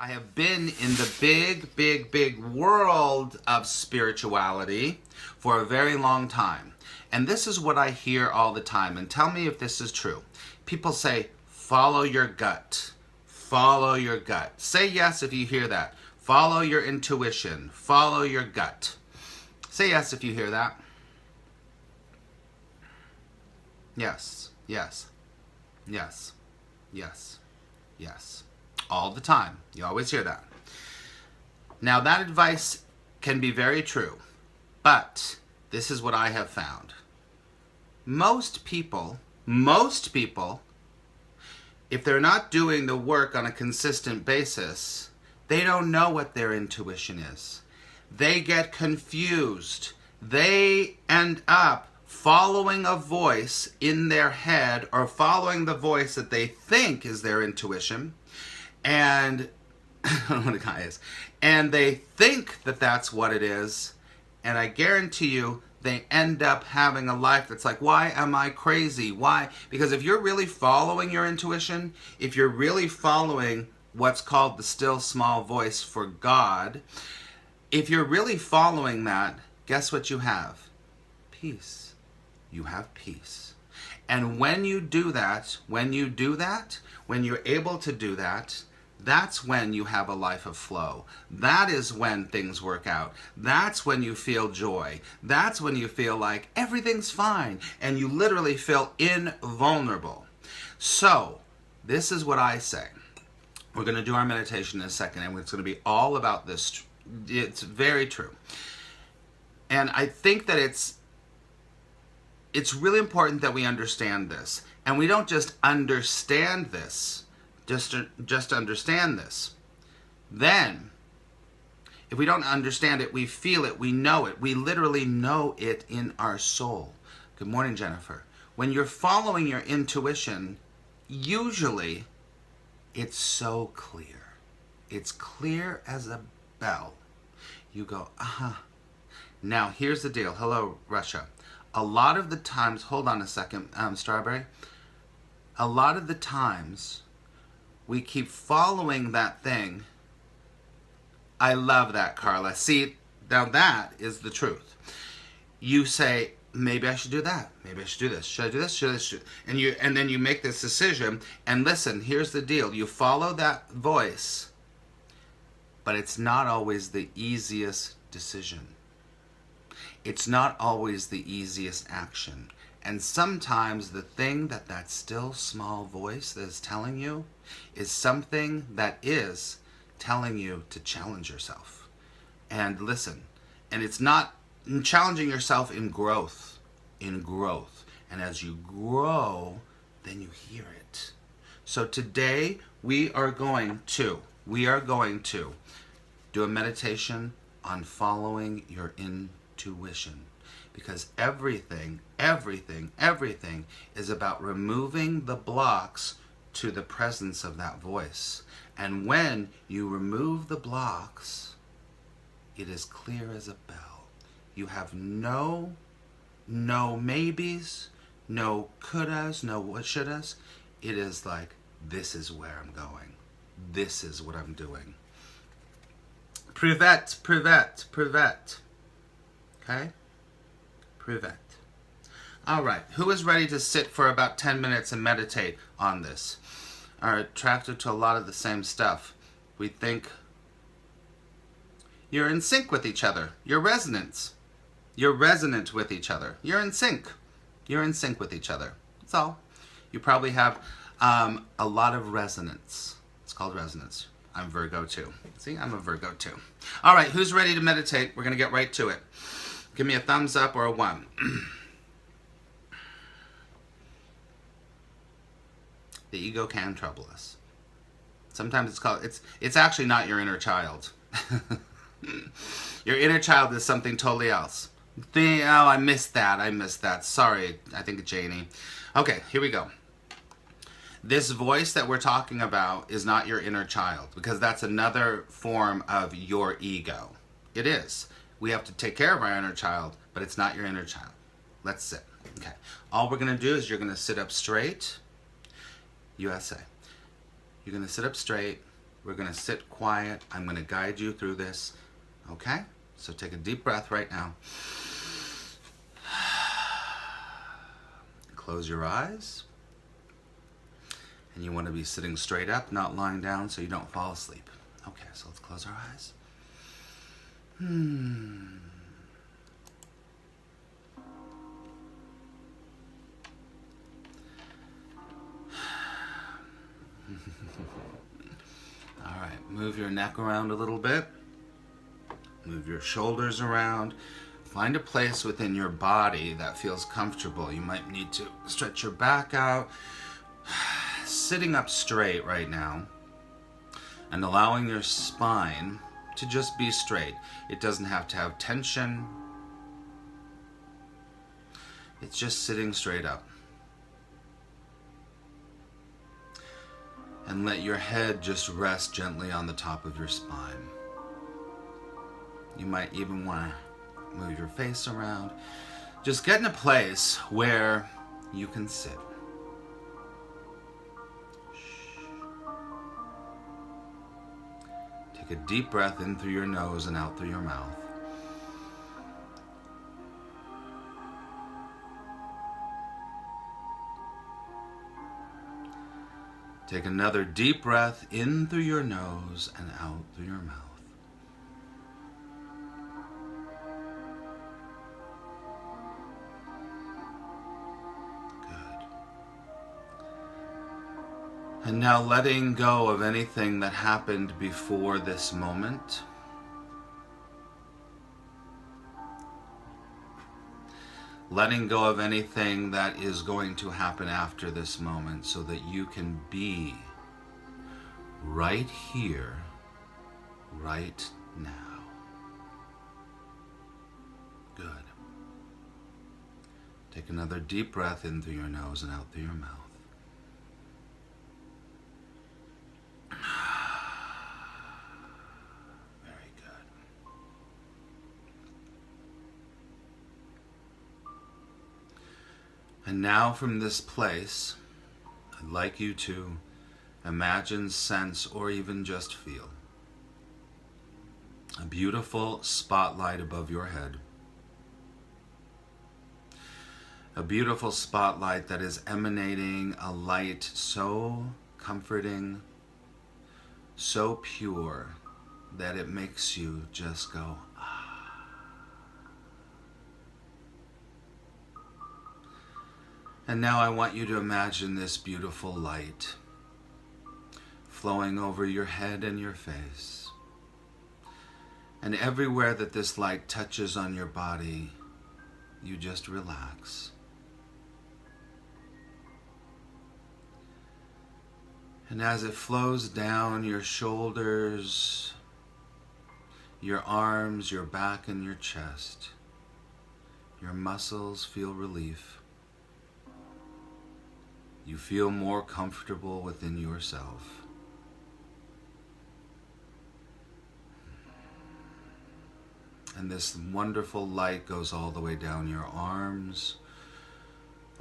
I have been in the big world of spirituality for a very long time. And this is what I hear all the time. And tell me if this is true. People say, follow your gut. Follow your gut. Say yes if you hear that. Follow your intuition. Follow your gut. Say yes if you hear that. Yes, yes, yes, yes, yes. All the time. You always hear that. Now that advice can be very true, but this is what I have found. Most people, if they're not doing the work on a consistent basis, they don't know what their intuition is. They get confused. They end up following a voice in their head or following the voice that they think is their intuition. And I don't know what a guy is. And they think that that's what it is. And I guarantee you, they end up having a life that's like, why am I crazy? Why? Because if you're really following your intuition, if you're really following what's called the still small voice for God, if you're really following that, guess what you have? Peace. You have peace. And when you do that, when you're able to do that, that's when you have a life of flow. That is when things work out. That's when you feel joy. That's when you feel like everything's fine and you literally feel invulnerable. So, this is what I say. We're going to do our meditation in a second and it's going to be all about this. It's very true. And I think that it's really important that we understand this. And we don't just understand this. Just understand this. Then, if we don't understand it, we feel it, we know it. We literally know it in our soul. Good morning, Jennifer. When you're following your intuition, usually it's so clear. It's clear as a bell. You go, uh-huh. Now, here's the deal. Hello, Russia. A lot of the times, hold on a second, Strawberry. A lot of the times, we keep following that thing. I love that, Carla. See, now that is the truth. You say, maybe I should do that. Maybe I should do this. Should I do this? Should I do this? And then you make this decision. And listen, here's the deal. You follow that voice, but it's not always the easiest decision. It's not always the easiest action. And sometimes the thing that still small voice is telling you is something that is telling you to challenge yourself. And listen, and it's not challenging yourself in growth. And as you grow, then you hear it. So today we are going to do a meditation on following your intuition. Because everything is about removing the blocks to the presence of that voice. And when you remove the blocks, it is clear as a bell. You have no maybes, no couldas, no what shouldas. It is like, this is where I'm going. This is what I'm doing. Privet. Okay? Privet. All right. Who is ready to sit for about 10 minutes and meditate on this? Are attracted to a lot of the same stuff. We think you're in sync with each other. You're resonance. You're resonant with each other. You're in sync. You're in sync with each other. That's all. You probably have a lot of resonance. It's called resonance. I'm Virgo too. See, I'm a Virgo too. All right. Who's ready to meditate? We're going to get right to it. Give me a thumbs up or a 1. The ego can trouble us. Sometimes it's actually not your inner child. Your inner child is something totally else. Oh, I missed that. Sorry, I think it's Janie. Okay, here we go. This voice that we're talking about is not your inner child, because that's another form of your ego. It is. We have to take care of our inner child, but it's not your inner child. Let's sit. Okay. All we're going to do is you're going to sit up straight. USA. You're going to sit up straight We're going to sit quiet. I'm going to guide you through this. Okay? So take a deep breath right now. Close your eyes. And you want to be sitting straight up, not lying down so you don't fall asleep. Okay, so let's close our eyes. All right, move your neck around a little bit. Move your shoulders around. Find a place within your body that feels comfortable. You might need to stretch your back out. Sitting up straight right now and allowing your spine to just be straight. It doesn't have to have tension. It's just sitting straight up. And let your head just rest gently on the top of your spine. You might even want to move your face around. Just get in a place where you can sit. Take a deep breath in through your nose and out through your mouth. Take another deep breath in through your nose and out through your mouth. Good. And now letting go of anything that happened before this moment. Letting go of anything that is going to happen after this moment so that you can be right here, right now. Good. Take another deep breath in through your nose and out through your mouth. And now from this place, I'd like you to imagine, sense, or even just feel a beautiful spotlight above your head. A beautiful spotlight that is emanating a light so comforting, so pure, that it makes you just go, ah. And now I want you to imagine this beautiful light flowing over your head and your face. And everywhere that this light touches on your body, you just relax. And as it flows down your shoulders, your arms, your back, and your chest, your muscles feel relief. You feel more comfortable within yourself. And this wonderful light goes all the way down your arms,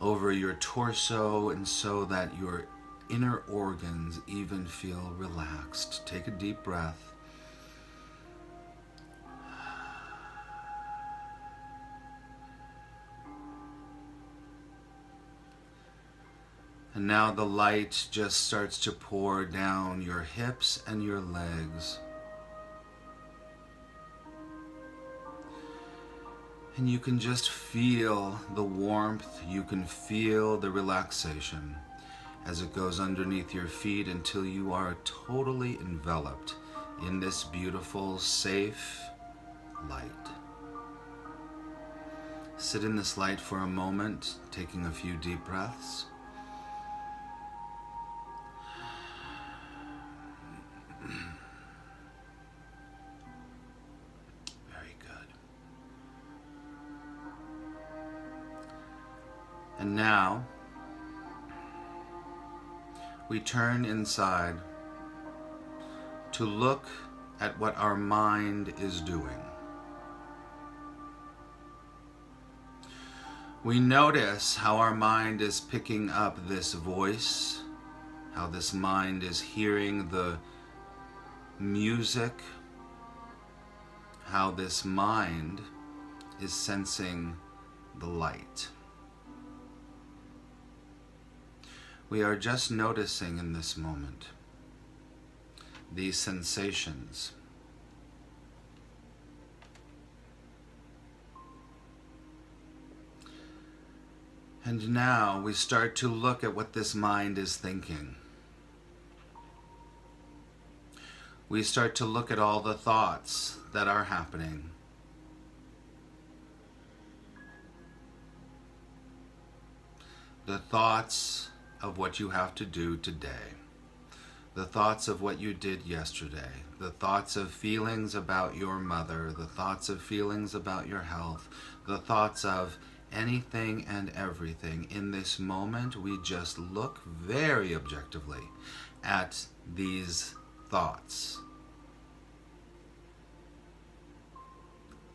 over your torso, and so that your inner organs even feel relaxed. Take a deep breath. And now the light just starts to pour down your hips and your legs. And you can just feel the warmth, you can feel the relaxation as it goes underneath your feet until you are totally enveloped in this beautiful, safe light. Sit in this light for a moment, taking a few deep breaths. And now, we turn inside to look at what our mind is doing. We notice how our mind is picking up this voice, how this mind is hearing the music, how this mind is sensing the light. We are just noticing in this moment these sensations. And now we start to look at what this mind is thinking. We start to look at all the thoughts that are happening. The thoughts of what you have to do today. The thoughts of what you did yesterday. The thoughts of feelings about your mother. The thoughts of feelings about your health. The thoughts of anything and everything. In this moment, we just look very objectively at these thoughts.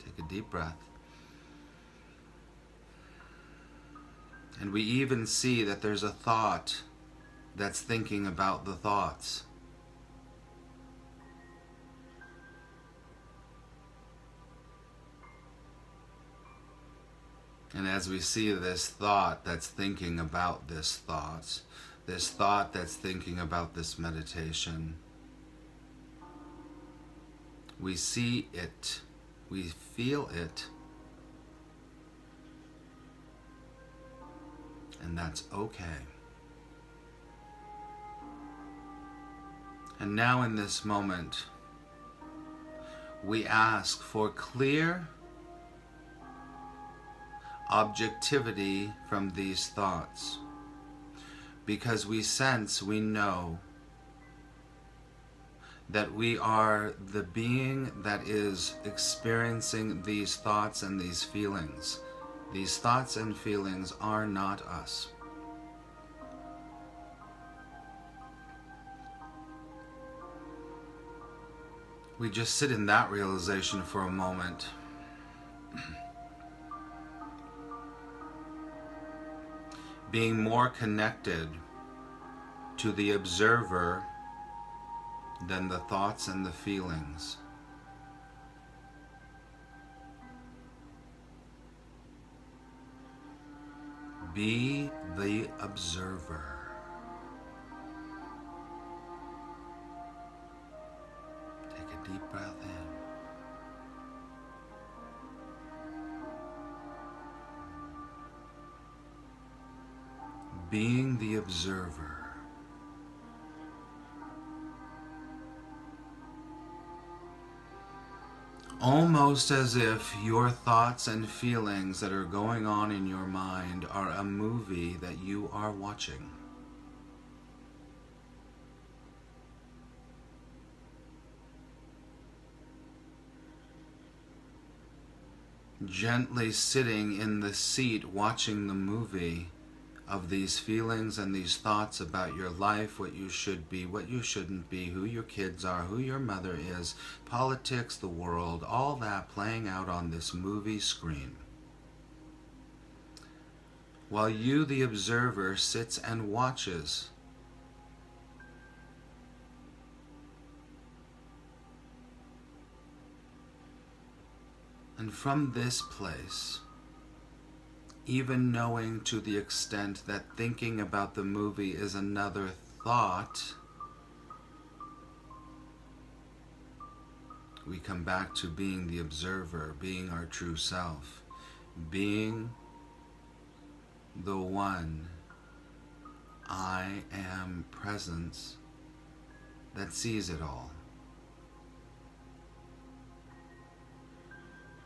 Take a deep breath. And we even see that there's a thought that's thinking about the thoughts. And as we see this thought that's thinking about this thought that's thinking about this meditation, we see it, we feel it, and that's okay. And now in this moment, we ask for clear objectivity from these thoughts, because we sense, we know that we are the being that is experiencing these thoughts and these feelings. These thoughts and feelings are not us. We just sit in that realization for a moment. Being more connected to the observer than the thoughts and the feelings. Be the observer. Take a deep breath in. Being the observer. Almost as if your thoughts and feelings that are going on in your mind are a movie that you are watching. Gently sitting in the seat watching the movie of these feelings and these thoughts about your life, what you should be, what you shouldn't be, who your kids are, who your mother is, politics, the world, all that playing out on this movie screen. While you, the observer, sits and watches. And from this place, even knowing to the extent that thinking about the movie is another thought, we come back to being the observer, being our true self, being the one I am presence that sees it all.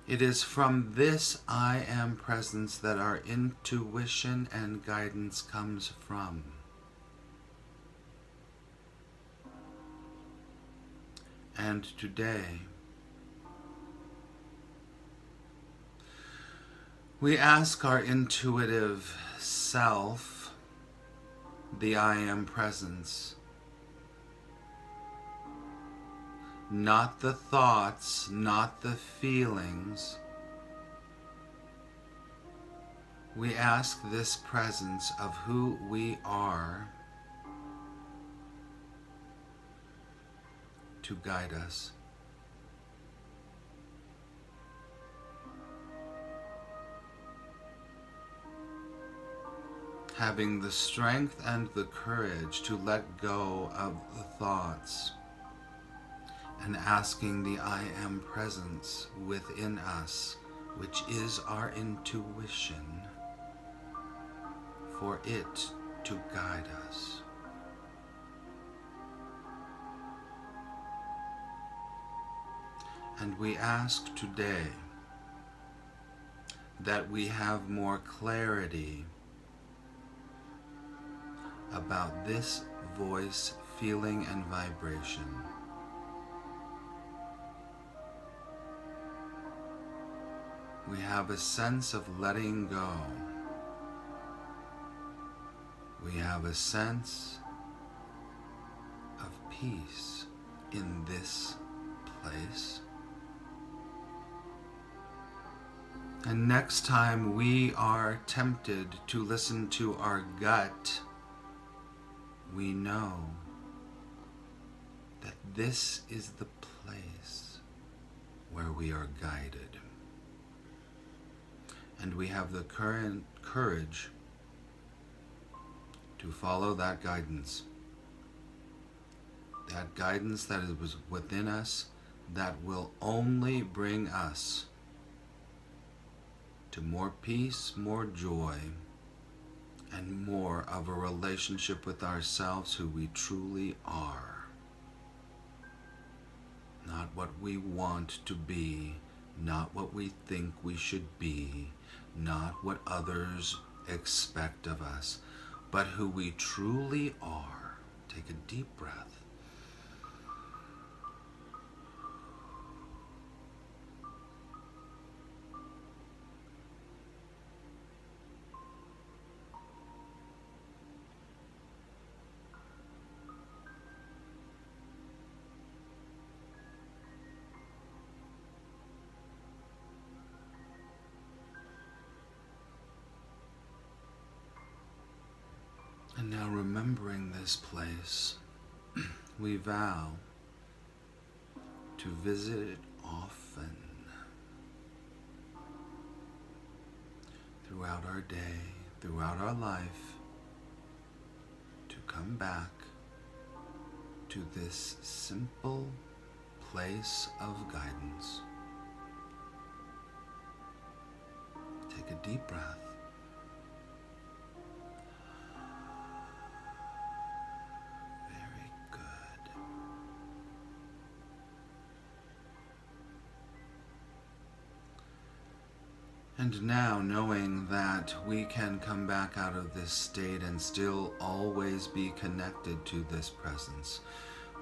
It is from this I am presence that our intuition and guidance comes from. And today, we ask our intuitive self, the I am presence, not the thoughts, not the feelings. We ask this presence of who we are to to guide us. Having the strength and the courage to let go of the thoughts and asking the I Am presence within us, which is our intuition, for it to guide us. And we ask today that we have more clarity about this voice, feeling, and vibration. We have a sense of letting go. We have a sense of peace in this place. And next time we are tempted to listen to our gut, we know that this is the place where we are guided. And we have the courage to follow that guidance. That guidance that is within us, that will only bring us to more peace, more joy, and more of a relationship with ourselves, who we truly are. Not what we want to be, not what we think we should be, not what others expect of us, but who we truly are. Take a deep breath. And now, remembering this place, we vow to visit it often throughout our day, throughout our life, to come back to this simple place of guidance. Take a deep breath. And now, knowing that we can come back out of this state and still always be connected to this presence,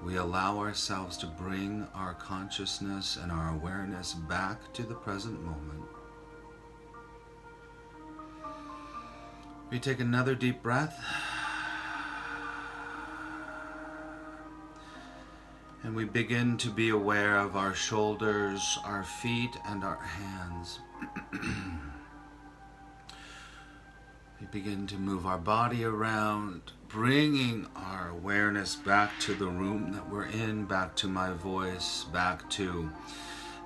we allow ourselves to bring our consciousness and our awareness back to the present moment. We take another deep breath. And we begin to be aware of our shoulders, our feet, and our hands. We begin to move our body around, bringing our awareness back to the room that we're in, back to my voice, back to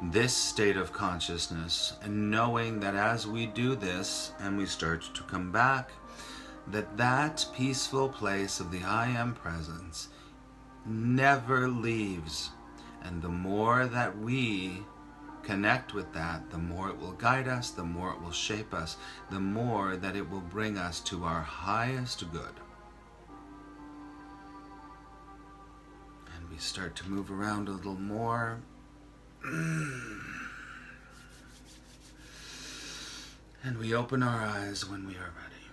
this state of consciousness, and knowing that as we do this and we start to come back, that peaceful place of the I Am presence never leaves. And the more that we connect with that, the more it will guide us, the more it will shape us, the more that it will bring us to our highest good. And we start to move around a little more. And we open our eyes when we are ready.